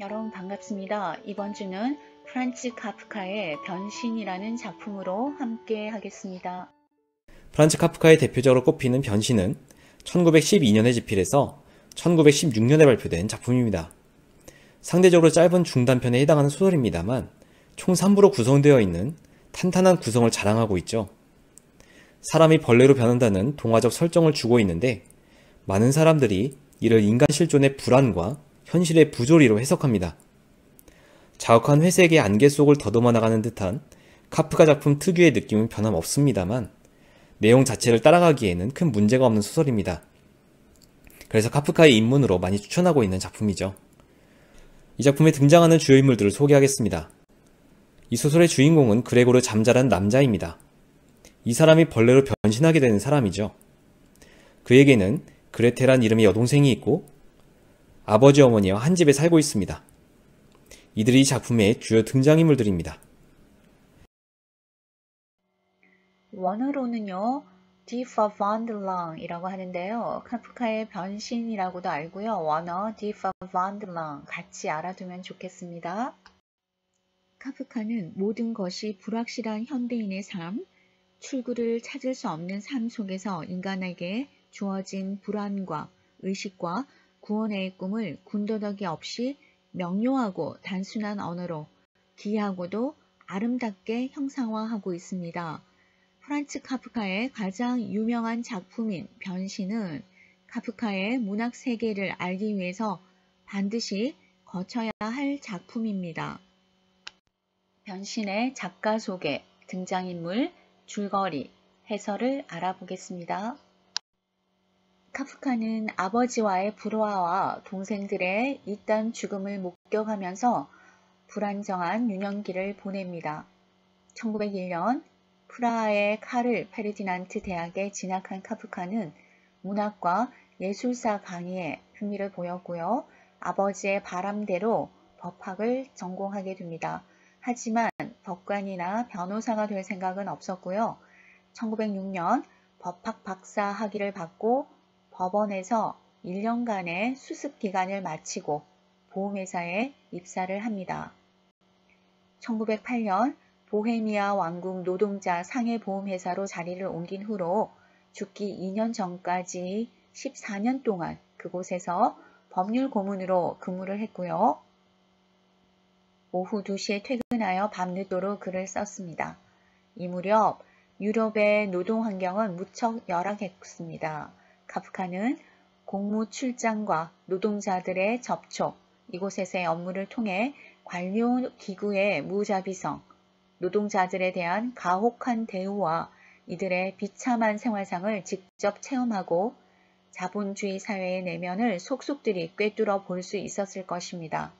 여러분 반갑습니다. 이번 주는 프란츠 카프카의 변신이라는 작품으로 함께 하겠습니다. 프란츠 카프카의 대표적으로 꼽히는 변신은 1912년에 집필해서 1916년에 발표된 작품입니다. 상대적으로 짧은 중단편에 해당하는 소설입니다만 총 3부로 구성되어 있는 탄탄한 구성을 자랑하고 있죠. 사람이 벌레로 변한다는 동화적 설정을 주고 있는데 많은 사람들이 이를 인간 실존의 불안과 현실의 부조리로 해석합니다. 자욱한 회색의 안개 속을 더듬어 나가는 듯한 카프카 작품 특유의 느낌은 변함없습니다만 내용 자체를 따라가기에는 큰 문제가 없는 소설입니다. 그래서 카프카의 입문으로 많이 추천하고 있는 작품이죠. 이 작품에 등장하는 주요 인물들을 소개하겠습니다. 이 소설의 주인공은 그레고르 잠자란 남자입니다. 이 사람이 벌레로 변신하게 되는 사람이죠. 그에게는 그레테란 이름의 여동생이 있고 아버지 어머니와 한 집에 살고 있습니다. 이들이 이 작품의 주요 등장인물들입니다. 원어로는요, Die Verwandlung 이라고 하는데요. 카프카의 변신이라고도 알고요. 원어 Die Verwandlung 같이 알아두면 좋겠습니다. 카프카는 모든 것이 불확실한 현대인의 삶, 출구를 찾을 수 없는 삶 속에서 인간에게 주어진 불안과 의식과 구원의 꿈을 군더더기 없이 명료하고 단순한 언어로 기이하고도 아름답게 형상화하고 있습니다. 프란츠 카프카의 가장 유명한 작품인 변신은 카프카의 문학 세계를 알기 위해서 반드시 거쳐야 할 작품입니다. 변신의 작가 소개, 등장인물, 줄거리, 해설을 알아보겠습니다. 카프카는 아버지와의 불화와 동생들의 잇단 죽음을 목격하면서 불안정한 유년기를 보냅니다. 1901년 프라하의 카를 페르디난트 대학에 진학한 카프카는 문학과 예술사 강의에 흥미를 보였고요. 아버지의 바람대로 법학을 전공하게 됩니다. 하지만 법관이나 변호사가 될 생각은 없었고요. 1906년 법학 박사 학위를 받고 법원에서 1년간의 수습 기간을 마치고 보험회사에 입사를 합니다. 1908년 보헤미아 왕국 노동자 상해보험회사로 자리를 옮긴 후로 죽기 2년 전까지 14년 동안 그곳에서 법률 고문으로 근무를 했고요. 오후 2시에 퇴근하여 밤늦도록 글을 썼습니다. 이 무렵 유럽의 노동 환경은 무척 열악했습니다. 카프카는 공무 출장과 노동자들의 접촉, 이곳에서의 업무를 통해 관료 기구의 무자비성, 노동자들에 대한 가혹한 대우와 이들의 비참한 생활상을 직접 체험하고 자본주의 사회의 내면을 속속들이 꿰뚫어 볼 수 있었을 것입니다.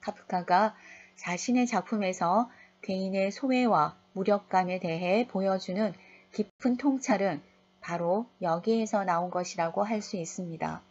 카프카가 자신의 작품에서 개인의 소외와 무력감에 대해 보여주는 깊은 통찰은 바로 여기에서 나온 것이라고 할 수 있습니다.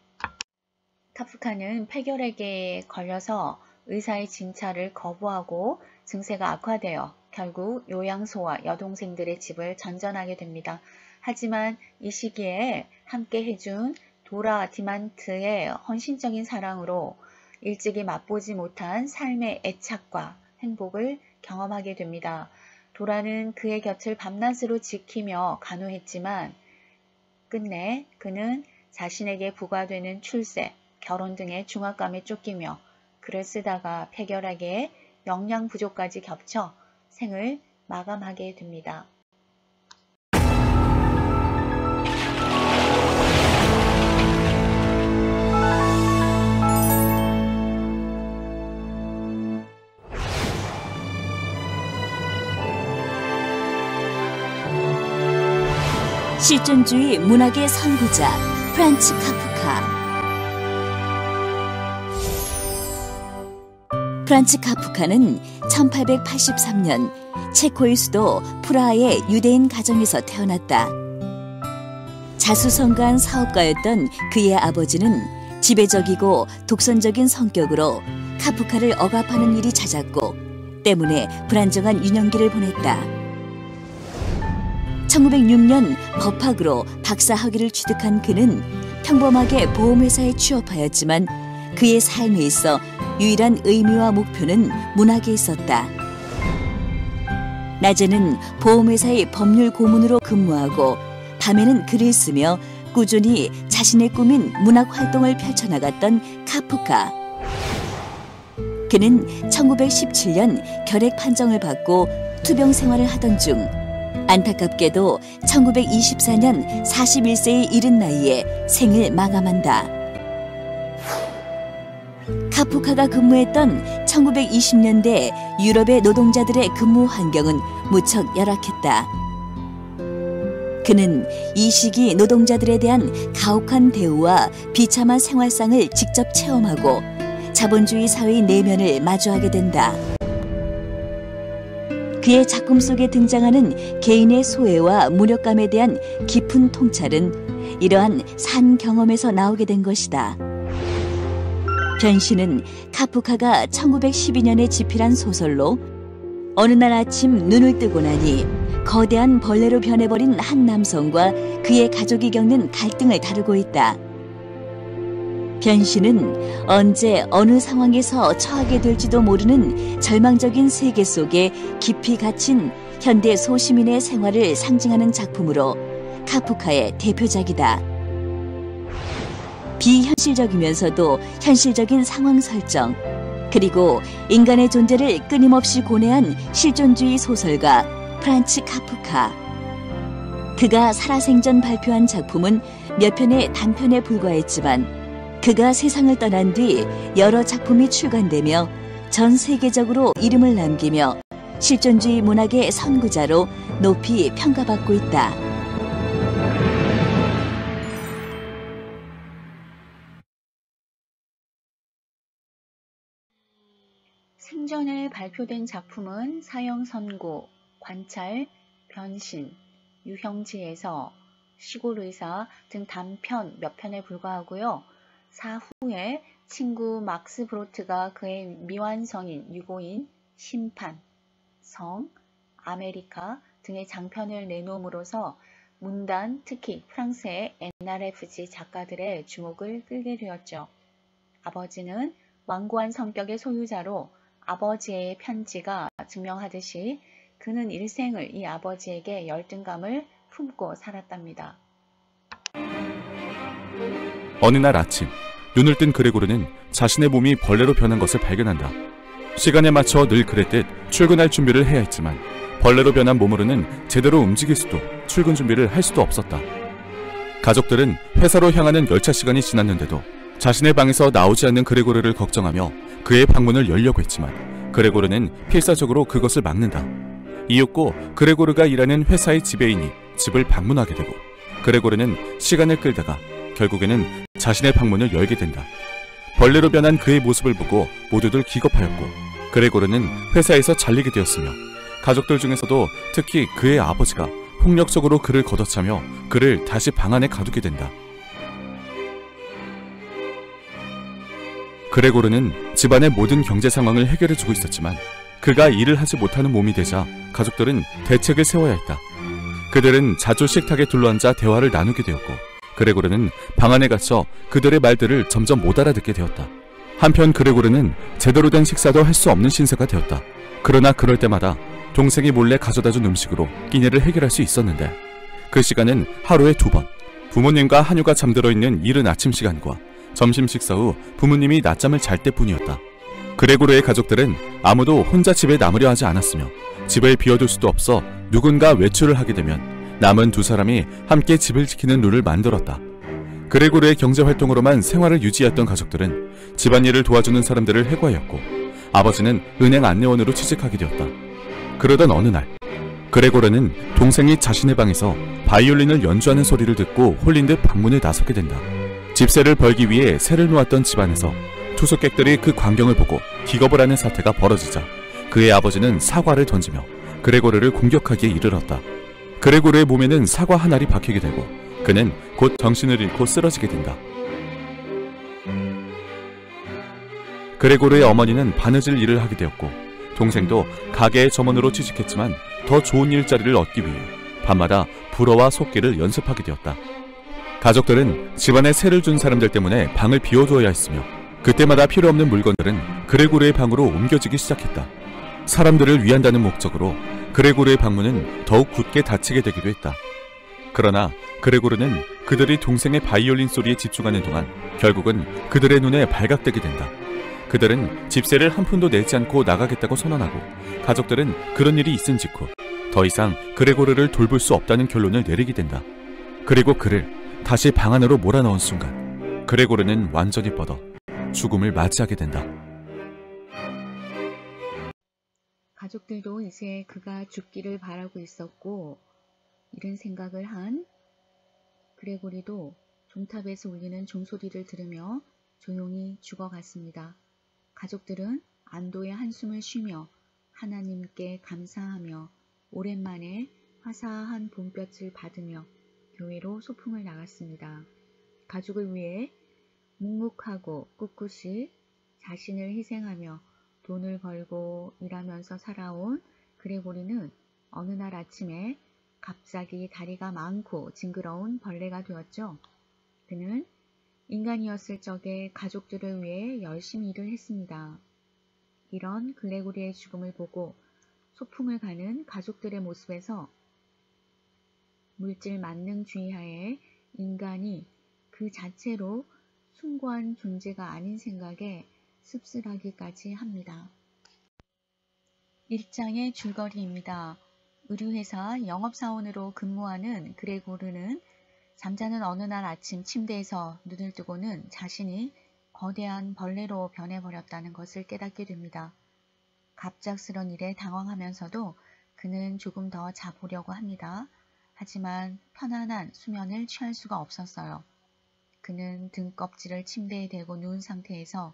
카프카는 폐결핵에 걸려서 의사의 진찰을 거부하고 증세가 악화되어 결국 요양소와 여동생들의 집을 전전하게 됩니다. 하지만 이 시기에 함께 해준 도라 디만트의 헌신적인 사랑으로 일찍이 맛보지 못한 삶의 애착과 행복을 경험하게 됩니다. 도라는 그의 곁을 밤낮으로 지키며 간호했지만 끝내 그는 자신에게 부과되는 출세, 결혼 등의 중압감에 쫓기며 글을 쓰다가 폐결핵에 영양 부족까지 겹쳐 생을 마감하게 됩니다. 실존주의 문학의 선구자 프란츠 카프카. 프란츠 카프카는 1883년 체코의 수도 프라하의 유대인 가정에서 태어났다. 자수성가한 사업가였던 그의 아버지는 지배적이고 독선적인 성격으로 카프카를 억압하는 일이 잦았고 때문에 불안정한 유년기를 보냈다. 1906년 법학으로 박사 학위를 취득한 그는 평범하게 보험회사에 취업하였지만 그의 삶에 있어 유일한 의미와 목표는 문학에 있었다. 낮에는 보험회사의 법률 고문으로 근무하고 밤에는 글을 쓰며 꾸준히 자신의 꿈인 문학 활동을 펼쳐나갔던 카프카. 그는 1917년 결핵 판정을 받고 투병 생활을 하던 중 안타깝게도 1924년 41세의 이른 나이에 생을 마감한다. 카프카가 근무했던 1920년대 유럽의 노동자들의 근무 환경은 무척 열악했다. 그는 이 시기 노동자들에 대한 가혹한 대우와 비참한 생활상을 직접 체험하고 자본주의 사회의 내면을 마주하게 된다. 그의 작품 속에 등장하는 개인의 소외와 무력감에 대한 깊은 통찰은 이러한 산 경험에서 나오게 된 것이다. 변신은 카프카가 1912년에 집필한 소설로 어느 날 아침 눈을 뜨고 나니 거대한 벌레로 변해버린 한 남성과 그의 가족이 겪는 갈등을 다루고 있다. 변신은 언제 어느 상황에서 처하게 될지도 모르는 절망적인 세계 속에 깊이 갇힌 현대 소시민의 생활을 상징하는 작품으로 카프카의 대표작이다. 비현실적이면서도 현실적인 상황 설정, 그리고 인간의 존재를 끊임없이 고뇌한 실존주의 소설가 프란츠 카프카. 그가 살아생전 발표한 작품은 몇 편의 단편에 불과했지만 그가 세상을 떠난 뒤 여러 작품이 출간되며 전 세계적으로 이름을 남기며 실존주의 문학의 선구자로 높이 평가받고 있다. 생전에 발표된 작품은 사형선고, 관찰, 변신, 유형지에서, 시골의사 등 단편 몇 편에 불과하고요. 사후에 친구 막스 브로트가 그의 미완성인 유고인, 심판, 성, 아메리카 등의 장편을 내놓음으로써 문단, 특히 프랑스의 NRFG 작가들의 주목을 끌게 되었죠. 아버지는 완고한 성격의 소유자로 아버지의 편지가 증명하듯이 그는 일생을 이 아버지에게 열등감을 품고 살았답니다. 어느 날 아침, 눈을 뜬 그레고르는 자신의 몸이 벌레로 변한 것을 발견한다. 시간에 맞춰 늘 그랬듯 출근할 준비를 해야 했지만 벌레로 변한 몸으로는 제대로 움직일 수도 출근 준비를 할 수도 없었다. 가족들은 회사로 향하는 열차 시간이 지났는데도 자신의 방에서 나오지 않는 그레고르를 걱정하며 그의 방문을 열려고 했지만 그레고르는 필사적으로 그것을 막는다. 이윽고 그레고르가 일하는 회사의 지배인이 집을 방문하게 되고 그레고르는 시간을 끌다가 결국에는 자신의 방문을 열게 된다. 벌레로 변한 그의 모습을 보고 모두들 기겁하였고 그레고르는 회사에서 잘리게 되었으며 가족들 중에서도 특히 그의 아버지가 폭력적으로 그를 걷어차며 그를 다시 방 안에 가두게 된다. 그레고르는 집안의 모든 경제 상황을 해결해주고 있었지만 그가 일을 하지 못하는 몸이 되자 가족들은 대책을 세워야 했다. 그들은 자주 식탁에 둘러앉아 대화를 나누게 되었고 그레고르는 방 안에 갇혀 그들의 말들을 점점 못 알아듣게 되었다. 한편 그레고르는 제대로 된 식사도 할 수 없는 신세가 되었다. 그러나 그럴 때마다 동생이 몰래 가져다준 음식으로 끼니를 해결할 수 있었는데 그 시간은 하루에 2번, 부모님과 한유가 잠들어 있는 이른 아침 시간과 점심 식사 후 부모님이 낮잠을 잘 때뿐이었다. 그레고르의 가족들은 아무도 혼자 집에 남으려 하지 않았으며 집을 비워둘 수도 없어 누군가 외출을 하게 되면 남은 2사람이 함께 집을 지키는 룰을 만들었다. 그레고르의 경제활동으로만 생활을 유지했던 가족들은 집안일을 도와주는 사람들을 해고하였고 아버지는 은행 안내원으로 취직하게 되었다. 그러던 어느 날 그레고르는 동생이 자신의 방에서 바이올린을 연주하는 소리를 듣고 홀린 듯 방문에 나서게 된다. 집세를 벌기 위해 세를 놓았던 집안에서 투숙객들이 그 광경을 보고 기겁을 하는 사태가 벌어지자 그의 아버지는 사과를 던지며 그레고르를 공격하기에 이르렀다. 그레고르의 몸에는 사과 한 알이 박히게 되고 그는 곧 정신을 잃고 쓰러지게 된다. 그레고르의 어머니는 바느질 일을 하게 되었고 동생도 가게의 점원으로 취직했지만 더 좋은 일자리를 얻기 위해 밤마다 불어와 속기를 연습하게 되었다. 가족들은 집안에 세를 준 사람들 때문에 방을 비워두어야 했으며 그때마다 필요 없는 물건들은 그레고르의 방으로 옮겨지기 시작했다. 사람들을 위한다는 목적으로 그레고르의 방문은 더욱 굳게 닫히게 되기도 했다. 그러나 그레고르는 그들이 동생의 바이올린 소리에 집중하는 동안 결국은 그들의 눈에 발각되게 된다. 그들은 집세를 한 푼도 내지 않고 나가겠다고 선언하고 가족들은 그런 일이 있은 직후 더 이상 그레고르를 돌볼 수 없다는 결론을 내리게 된다. 그리고 그를 다시 방 안으로 몰아넣은 순간 그레고르는 완전히 뻗어 죽음을 맞이하게 된다. 가족들도 이제 그가 죽기를 바라고 있었고 이런 생각을 한 그레고리도 종탑에서 울리는 종소리를 들으며 조용히 죽어갔습니다. 가족들은 안도의 한숨을 쉬며 하나님께 감사하며 오랜만에 화사한 봄볕을 받으며 교회로 소풍을 나갔습니다. 가족을 위해 묵묵하고 꿋꿋이 자신을 희생하며 돈을 벌고 일하면서 살아온 그레고리는 어느 날 아침에 갑자기 다리가 많고 징그러운 벌레가 되었죠. 그는 인간이었을 적에 가족들을 위해 열심히 일을 했습니다. 이런 그레고리의 죽음을 보고 소풍을 가는 가족들의 모습에서 물질 만능주의하에 인간이 그 자체로 숭고한 존재가 아닌 생각에 씁쓸하기까지 합니다. 1장의 줄거리입니다. 의류회사 영업사원으로 근무하는 그레고르는 잠자는 어느 날 아침 침대에서 눈을 뜨고는 자신이 거대한 벌레로 변해버렸다는 것을 깨닫게 됩니다. 갑작스런 일에 당황하면서도 그는 조금 더 자보려고 합니다. 하지만 편안한 수면을 취할 수가 없었어요. 그는 등껍질을 침대에 대고 누운 상태에서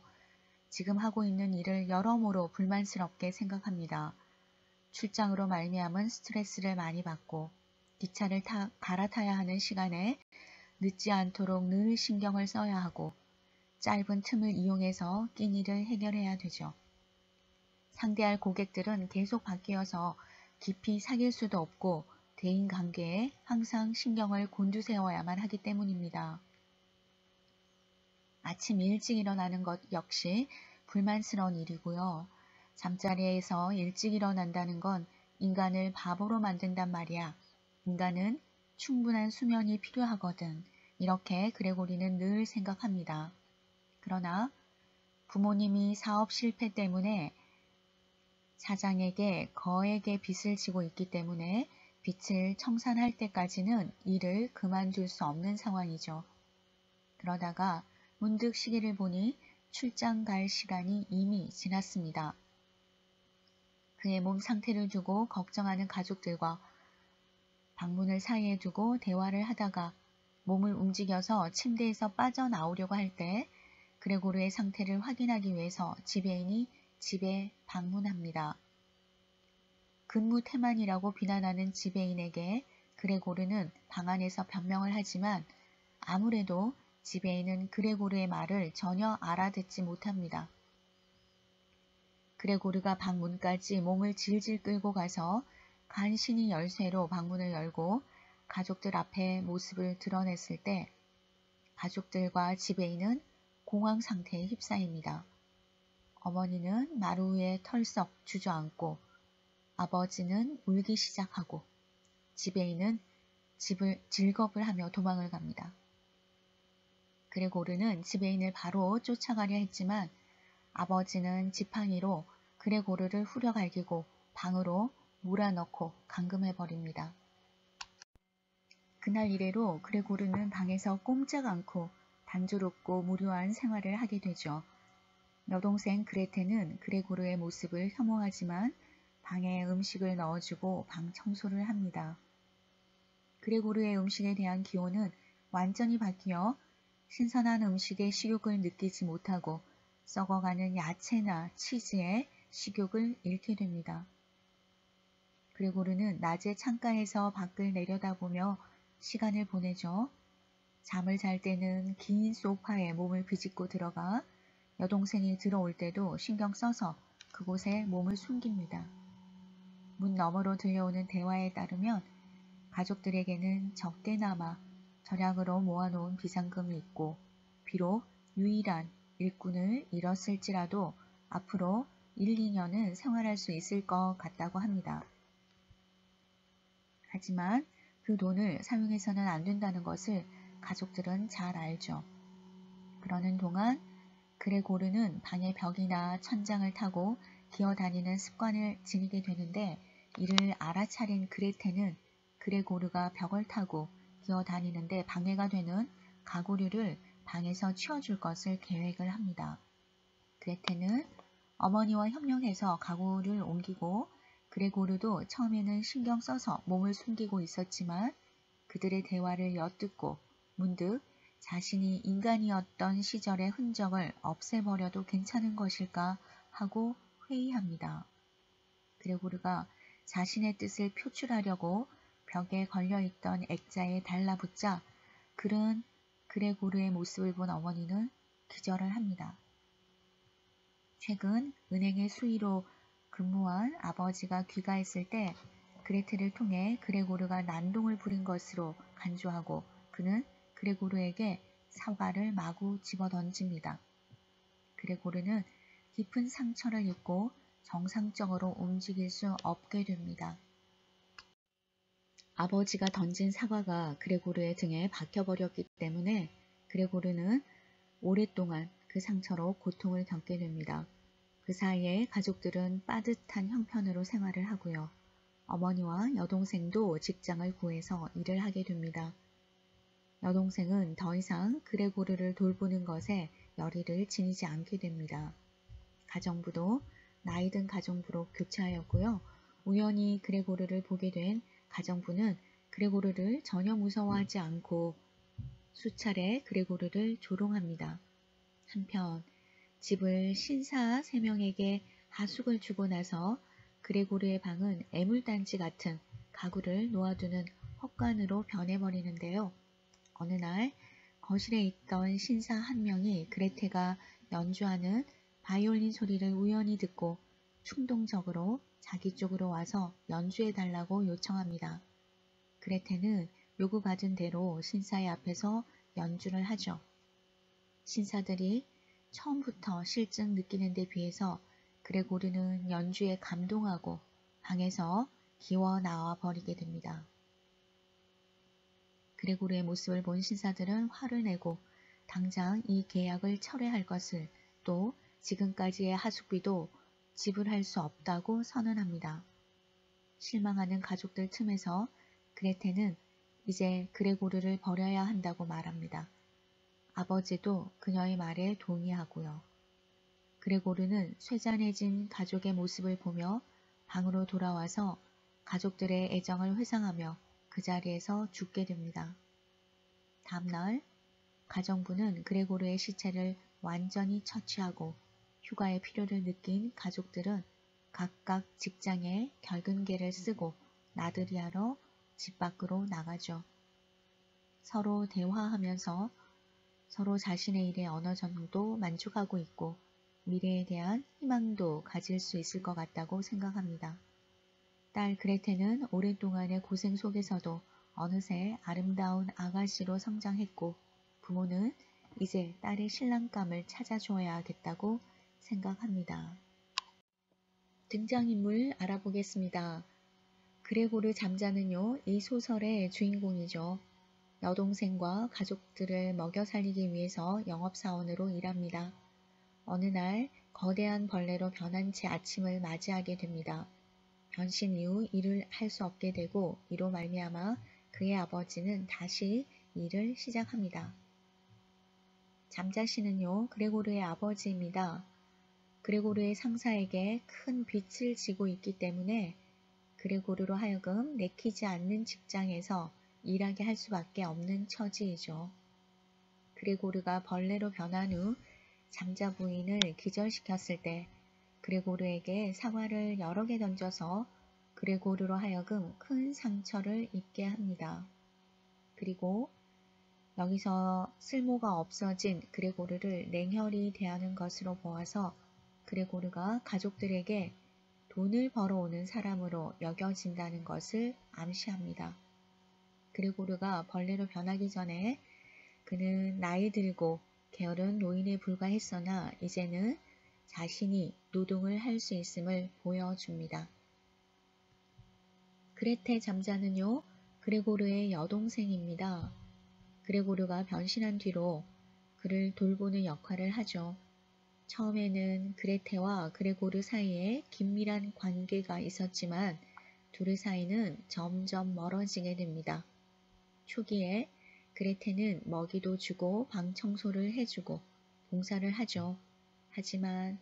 지금 하고 있는 일을 여러모로 불만스럽게 생각합니다. 출장으로 말미암은 스트레스를 많이 받고 기차를 갈아타야 하는 시간에 늦지 않도록 늘 신경을 써야 하고 짧은 틈을 이용해서 끼니를 해결해야 되죠. 상대할 고객들은 계속 바뀌어서 깊이 사귈 수도 없고 대인관계에 항상 신경을 곤두세워야만 하기 때문입니다. 아침 일찍 일어나는 것 역시 불만스러운 일이고요. 잠자리에서 일찍 일어난다는 건 인간을 바보로 만든단 말이야. 인간은 충분한 수면이 필요하거든. 이렇게 그레고리는 늘 생각합니다. 그러나 부모님이 사업 실패 때문에 사장에게 거액의 빚을 지고 있기 때문에 빚을 청산할 때까지는 일을 그만둘 수 없는 상황이죠. 그러다가 문득 시계를 보니 출장 갈 시간이 이미 지났습니다. 그의 몸 상태를 두고 걱정하는 가족들과 방문을 사이에 두고 대화를 하다가 몸을 움직여서 침대에서 빠져나오려고 할 때 그레고르의 상태를 확인하기 위해서 지배인이 집에 방문합니다. 근무 태만이라고 비난하는 지배인에게 그레고르는 방 안에서 변명을 하지만 아무래도 지배인은 그레고르의 말을 전혀 알아듣지 못합니다. 그레고르가 방문까지 몸을 질질 끌고 가서 간신히 열쇠로 방문을 열고 가족들 앞에 모습을 드러냈을 때 가족들과 지배인은 공황 상태에 휩싸입니다. 어머니는 마루 위에 털썩 주저앉고 아버지는 울기 시작하고 지배인은 집을 질겁을 하며 도망을 갑니다. 그레고르는 지배인을 바로 쫓아가려 했지만 아버지는 지팡이로 그레고르를 후려갈기고 방으로 몰아넣고 감금해버립니다. 그날 이래로 그레고르는 방에서 꼼짝 않고 단조롭고 무료한 생활을 하게 되죠. 여동생 그레테는 그레고르의 모습을 혐오하지만 방에 음식을 넣어주고 방 청소를 합니다. 그레고르의 음식에 대한 기호는 완전히 바뀌어 신선한 음식의 식욕을 느끼지 못하고 썩어가는 야채나 치즈에 식욕을 잃게 됩니다. 그레고르는 낮에 창가에서 밖을 내려다보며 시간을 보내죠. 잠을 잘 때는 긴 소파에 몸을 비집고 들어가 여동생이 들어올 때도 신경 써서 그곳에 몸을 숨깁니다. 문 너머로 들려오는 대화에 따르면 가족들에게는 적게나마 절약으로 모아놓은 비상금이 있고 비록 유일한 일꾼을 잃었을지라도 앞으로 1, 2년은 생활할 수 있을 것 같다고 합니다. 하지만 그 돈을 사용해서는 안 된다는 것을 가족들은 잘 알죠. 그러는 동안 그레고르는 방의 벽이나 천장을 타고 기어다니는 습관을 지니게 되는데, 이를 알아차린 그레테는 그레고르가 벽을 타고 기어다니는데 방해가 되는 가구류를 방에서 치워줄 것을 계획을 합니다. 그레테는 어머니와 협력해서 가구를 옮기고, 그레고르도 처음에는 신경 써서 몸을 숨기고 있었지만 그들의 대화를 엿듣고 문득 자신이 인간이었던 시절의 흔적을 없애버려도 괜찮은 것일까 하고 회의합니다. 그레고르가 자신의 뜻을 표출하려고 벽에 걸려있던 액자에 달라붙자 그런 그레고르의 모습을 본 어머니는 기절을 합니다. 최근 은행의 수의로 근무한 아버지가 귀가했을 때 그레테를 통해 그레고르가 난동을 부린 것으로 간주하고 그는 그레고르에게 사과를 마구 집어던집니다. 그레고르는 깊은 상처를 입고 정상적으로 움직일 수 없게 됩니다. 아버지가 던진 사과가 그레고르의 등에 박혀버렸기 때문에 그레고르는 오랫동안 그 상처로 고통을 겪게 됩니다. 그 사이에 가족들은 빠듯한 형편으로 생활을 하고요. 어머니와 여동생도 직장을 구해서 일을 하게 됩니다. 여동생은 더 이상 그레고르를 돌보는 것에 열의를 지니지 않게 됩니다. 가정부도 나이 든 가정부로 교체하였고요. 우연히 그레고르를 보게 된 가정부는 그레고르를 전혀 무서워하지 않고 수차례 그레고르를 조롱합니다. 한편 집을 신사 3명에게 하숙을 주고 나서 그레고르의 방은 애물단지 같은 가구를 놓아두는 헛간으로 변해버리는데요. 어느 날 거실에 있던 신사 한 명이 그레테가 연주하는 바이올린 소리를 우연히 듣고 충동적으로 자기 쪽으로 와서 연주해달라고 요청합니다. 그레테는 요구받은 대로 신사의 앞에서 연주를 하죠. 신사들이 처음부터 실증 느끼는 데 비해서 그레고르는 연주에 감동하고 방에서 기워 나와 버리게 됩니다. 그레고르의 모습을 본 신사들은 화를 내고 당장 이 계약을 철회할 것을, 또 지금까지의 하숙비도 지불할 수 없다고 선언합니다. 실망하는 가족들 틈에서 그레테는 이제 그레고르를 버려야 한다고 말합니다. 아버지도 그녀의 말에 동의하고요. 그레고르는 쇠잔해진 가족의 모습을 보며 방으로 돌아와서 가족들의 애정을 회상하며 그 자리에서 죽게 됩니다. 다음날 가정부는 그레고르의 시체를 완전히 처치하고 휴가의 필요를 느낀 가족들은 각각 직장에 결근계를 쓰고 나들이 하러 집 밖으로 나가죠. 서로 대화하면서 서로 자신의 일에 어느 정도 만족하고 있고 미래에 대한 희망도 가질 수 있을 것 같다고 생각합니다. 딸 그레테는 오랜 동안의 고생 속에서도 어느새 아름다운 아가씨로 성장했고 부모는 이제 딸의 신랑감을 찾아줘야겠다고 생각합니다. 등장인물 알아보겠습니다. 그레고르 잠자는요, 이 소설의 주인공이죠. 여동생과 가족들을 먹여 살리기 위해서 영업사원으로 일합니다. 어느 날 거대한 벌레로 변한 채 아침을 맞이하게 됩니다. 변신 이후 일을 할 수 없게 되고 이로 말미암아 그의 아버지는 다시 일을 시작합니다. 잠자씨는요, 그레고르의 아버지입니다. 그레고르의 상사에게 큰 빚을 지고 있기 때문에 그레고르로 하여금 내키지 않는 직장에서 일하게 할 수밖에 없는 처지이죠. 그레고르가 벌레로 변한 후 잠자 부인을 기절시켰을 때 그레고르에게 사과를 여러 개 던져서 그레고르로 하여금 큰 상처를 입게 합니다. 그리고 여기서 쓸모가 없어진 그레고르를 냉혈히 대하는 것으로 보아서 그레고르가 가족들에게 돈을 벌어오는 사람으로 여겨진다는 것을 암시합니다. 그레고르가 벌레로 변하기 전에 그는 나이 들고 게으른 노인에 불과했으나 이제는 자신이 노동을 할 수 있음을 보여줍니다. 그레테 잠자는요, 그레고르의 여동생입니다. 그레고르가 변신한 뒤로 그를 돌보는 역할을 하죠. 처음에는 그레테와 그레고르 사이에 긴밀한 관계가 있었지만 둘의 사이는 점점 멀어지게 됩니다. 초기에 그레테는 먹이도 주고 방 청소를 해주고 봉사를 하죠. 하지만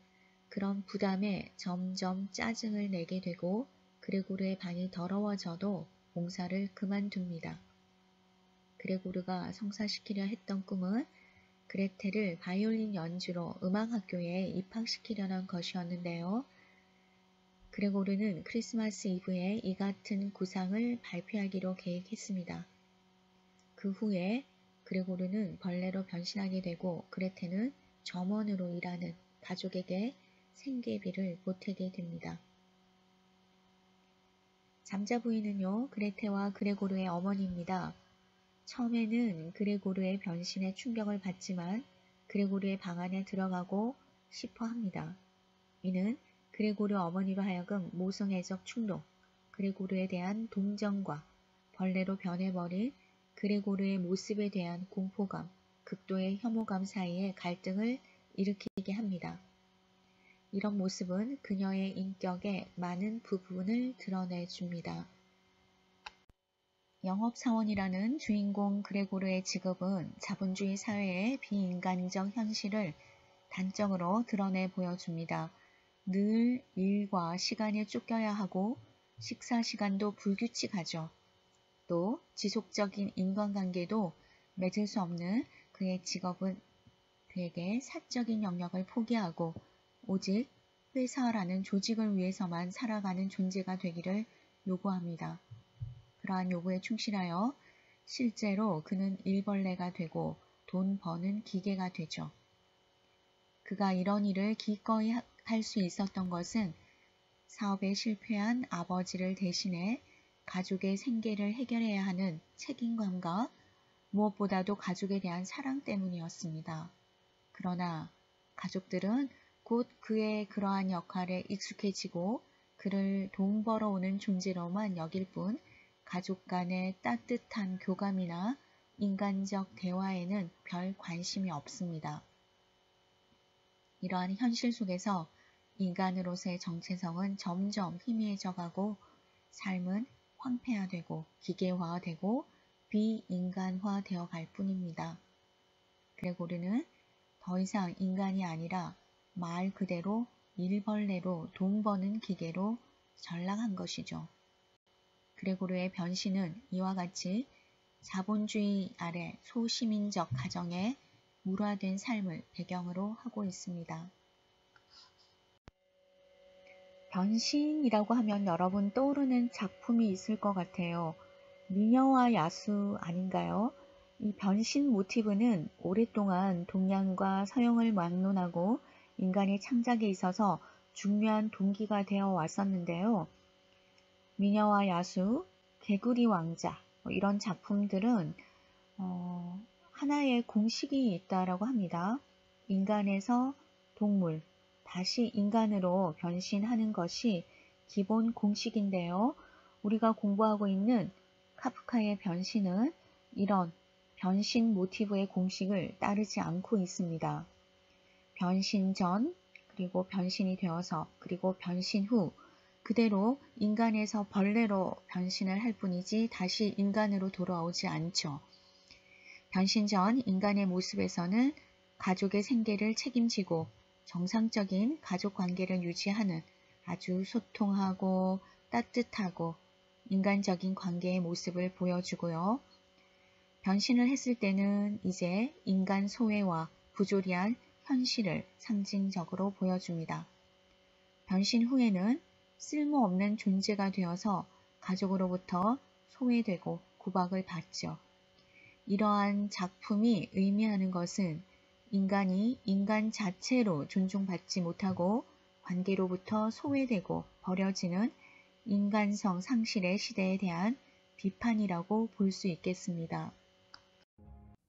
그런 부담에 점점 짜증을 내게 되고 그레고르의 방이 더러워져도 봉사를 그만둡니다. 그레고르가 성사시키려 했던 꿈은 그레테를 바이올린 연주로 음악학교에 입학시키려는 것이었는데요. 그레고르는 크리스마스 이브에 이 같은 구상을 발표하기로 계획했습니다. 그 후에 그레고르는 벌레로 변신하게 되고 그레테는 점원으로 일하는 가족에게 생계비를 보태게 됩니다. 잠자 부인은요, 그레테와 그레고르의 어머니입니다. 처음에는 그레고르의 변신에 충격을 받지만 그레고르의 방 안에 들어가고 싶어 합니다. 이는 그레고르 어머니로 하여금 모성애적 충동, 그레고르에 대한 동정과 벌레로 변해버린 그레고르의 모습에 대한 공포감, 극도의 혐오감 사이에 갈등을 일으키게 합니다. 이런 모습은 그녀의 인격의 많은 부분을 드러내줍니다. 영업사원이라는 주인공 그레고르의 직업은 자본주의 사회의 비인간적 현실을 단적으로 드러내 보여줍니다. 늘 일과 시간에 쫓겨야 하고 식사 시간도 불규칙하죠. 또 지속적인 인간관계도 맺을 수 없는 그의 직업은 그에게 사적인 영역을 포기하고 오직 회사라는 조직을 위해서만 살아가는 존재가 되기를 요구합니다. 그러한 요구에 충실하여 실제로 그는 일벌레가 되고 돈 버는 기계가 되죠. 그가 이런 일을 기꺼이 할 수 있었던 것은 사업에 실패한 아버지를 대신해 가족의 생계를 해결해야 하는 책임감과 무엇보다도 가족에 대한 사랑 때문이었습니다. 그러나 가족들은 곧 그의 그러한 역할에 익숙해지고 그를 돈 벌어오는 존재로만 여길 뿐 가족 간의 따뜻한 교감이나 인간적 대화에는 별 관심이 없습니다. 이러한 현실 속에서 인간으로서의 정체성은 점점 희미해져 가고 삶은 황폐화되고 기계화되고 비인간화되어 갈 뿐입니다. 그레고르는 더 이상 인간이 아니라 말 그대로 일벌레로 돈 버는 기계로 전락한 것이죠. 그레고르의 변신은 이와 같이 자본주의 아래 소시민적 가정에 물화된 삶을 배경으로 하고 있습니다. 변신이라고 하면 여러분 떠오르는 작품이 있을 것 같아요. 미녀와 야수 아닌가요? 이 변신 모티브는 오랫동안 동양과 서양을 막론하고 인간의 창작에 있어서 중요한 동기가 되어 왔었는데요. 미녀와 야수, 개구리 왕자 이런 작품들은 하나의 공식이 있다라고 합니다. 인간에서 동물, 다시 인간으로 변신하는 것이 기본 공식인데요. 우리가 공부하고 있는 카프카의 변신은 이런 변신 모티브의 공식을 따르지 않고 있습니다. 변신 전, 그리고 변신이 되어서, 그리고 변신 후 그대로 인간에서 벌레로 변신을 할 뿐이지 다시 인간으로 돌아오지 않죠. 변신 전 인간의 모습에서는 가족의 생계를 책임지고 정상적인 가족 관계를 유지하는 아주 소통하고 따뜻하고 인간적인 관계의 모습을 보여주고요. 변신을 했을 때는 이제 인간 소외와 부조리한 현실을 상징적으로 보여줍니다. 변신 후에는 쓸모없는 존재가 되어서 가족으로부터 소외되고 구박을 받죠. 이러한 작품이 의미하는 것은 인간이 인간 자체로 존중받지 못하고 관계로부터 소외되고 버려지는 인간성 상실의 시대에 대한 비판이라고 볼 수 있겠습니다.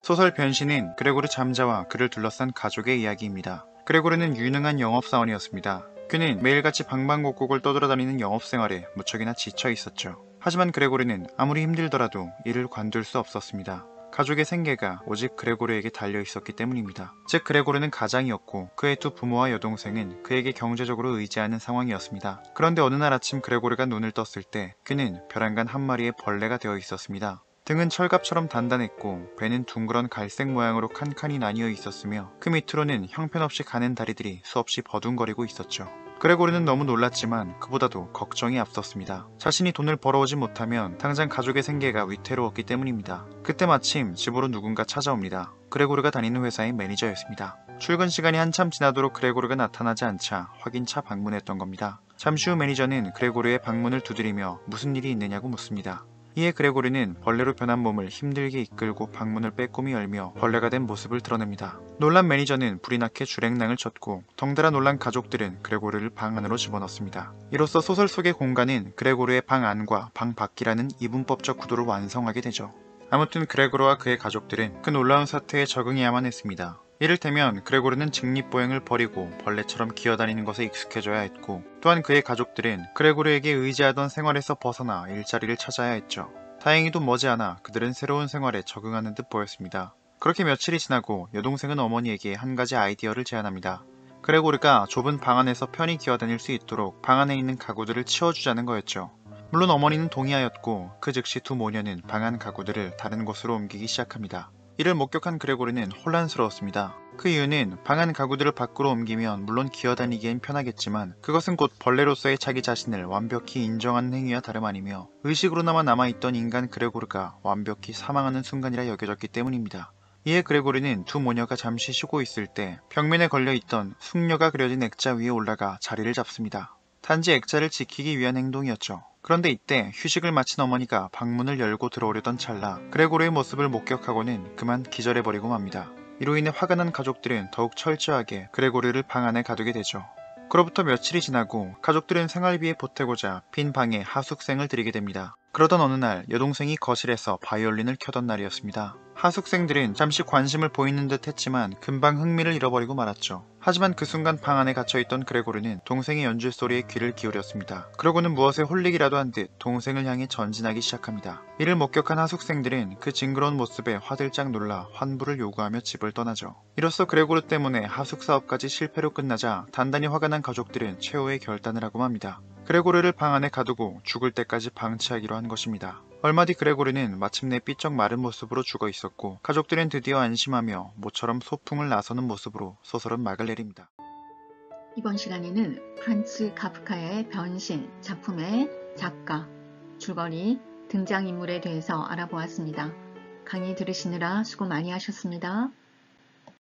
소설 변신은 그레고르 잠자와 그를 둘러싼 가족의 이야기입니다. 그레고르는 유능한 영업사원이었습니다. 그는 매일같이 방방곡곡을 떠돌아다니는 영업생활에 무척이나 지쳐 있었죠. 하지만 그레고르는 아무리 힘들더라도 이를 관둘 수 없었습니다. 가족의 생계가 오직 그레고르에게 달려 있었기 때문입니다. 즉 그레고르는 가장이었고 그의 두 부모와 여동생은 그에게 경제적으로 의지하는 상황이었습니다. 그런데 어느 날 아침 그레고르가 눈을 떴을 때 그는 벼랑간 한 마리의 벌레가 되어 있었습니다. 등은 철갑처럼 단단했고 배는 둥그런 갈색 모양으로 칸칸이 나뉘어 있었으며 그 밑으로는 형편없이 가는 다리들이 수없이 버둥거리고 있었죠. 그레고르는 너무 놀랐지만 그보다도 걱정이 앞섰습니다. 자신이 돈을 벌어오지 못하면 당장 가족의 생계가 위태로웠기 때문입니다. 그때 마침 집으로 누군가 찾아옵니다. 그레고르가 다니는 회사의 매니저였습니다. 출근 시간이 한참 지나도록 그레고르가 나타나지 않자 확인차 방문했던 겁니다. 잠시 후 매니저는 그레고르의 방문을 두드리며 무슨 일이 있느냐고 묻습니다. 이에 그레고르는 벌레로 변한 몸을 힘들게 이끌고 방문을 빼꼼히 열며 벌레가 된 모습을 드러냅니다. 놀란 매니저는 불이 나게 주랭랑을 쳤고 덩달아 놀란 가족들은 그레고르를 방 안으로 집어넣습니다. 이로써 소설 속의 공간은 그레고르의 방 안과 방 밖이라는 이분법적 구도를 완성하게 되죠. 아무튼 그레고르와 그의 가족들은 그 놀라운 사태에 적응해야만 했습니다. 이를테면 그레고르는 직립보행을 버리고 벌레처럼 기어다니는 것에 익숙해져야 했고 또한 그의 가족들은 그레고르에게 의지하던 생활에서 벗어나 일자리를 찾아야 했죠. 다행히도 머지않아 그들은 새로운 생활에 적응하는 듯 보였습니다. 그렇게 며칠이 지나고 여동생은 어머니에게 한 가지 아이디어를 제안합니다. 그레고르가 좁은 방 안에서 편히 기어다닐 수 있도록 방 안에 있는 가구들을 치워주자는 거였죠. 물론 어머니는 동의하였고 그 즉시 두 모녀는 방 안 가구들을 다른 곳으로 옮기기 시작합니다. 이를 목격한 그레고르는 혼란스러웠습니다. 그 이유는 방 안 가구들을 밖으로 옮기면 물론 기어다니기엔 편하겠지만 그것은 곧 벌레로서의 자기 자신을 완벽히 인정하는 행위와 다름 아니며 의식으로나마 남아있던 인간 그레고르가 완벽히 사망하는 순간이라 여겨졌기 때문입니다. 이에 그레고르는 두 모녀가 잠시 쉬고 있을 때 벽면에 걸려있던 숙녀가 그려진 액자 위에 올라가 자리를 잡습니다. 단지 액자를 지키기 위한 행동이었죠. 그런데 이때 휴식을 마친 어머니가 방문을 열고 들어오려던 찰나 그레고르의 모습을 목격하고는 그만 기절해버리고 맙니다. 이로 인해 화가 난 가족들은 더욱 철저하게 그레고르를 방 안에 가두게 되죠. 그로부터 며칠이 지나고 가족들은 생활비에 보태고자 빈 방에 하숙생을 들이게 됩니다. 그러던 어느 날 여동생이 거실에서 바이올린을 켜던 날이었습니다. 하숙생들은 잠시 관심을 보이는 듯 했지만 금방 흥미를 잃어버리고 말았죠. 하지만 그 순간 방 안에 갇혀있던 그레고르는 동생의 연주 소리에 귀를 기울였습니다. 그러고는 무엇에 홀리기라도 한 듯 동생을 향해 전진하기 시작합니다. 이를 목격한 하숙생들은 그 징그러운 모습에 화들짝 놀라 환불을 요구하며 집을 떠나죠. 이로써 그레고르 때문에 하숙 사업까지 실패로 끝나자 단단히 화가 난 가족들은 최후의 결단을 하고 맙니다. 그레고르를 방 안에 가두고 죽을 때까지 방치하기로 한 것입니다. 얼마 뒤 그레고르는 마침내 삐쩍 마른 모습으로 죽어 있었고 가족들은 드디어 안심하며 모처럼 소풍을 나서는 모습으로 소설은 막을 내립니다. 이번 시간에는 프란츠 카프카의 변신 작품의 작가, 줄거리, 등장인물에 대해서 알아보았습니다. 강의 들으시느라 수고 많이 하셨습니다.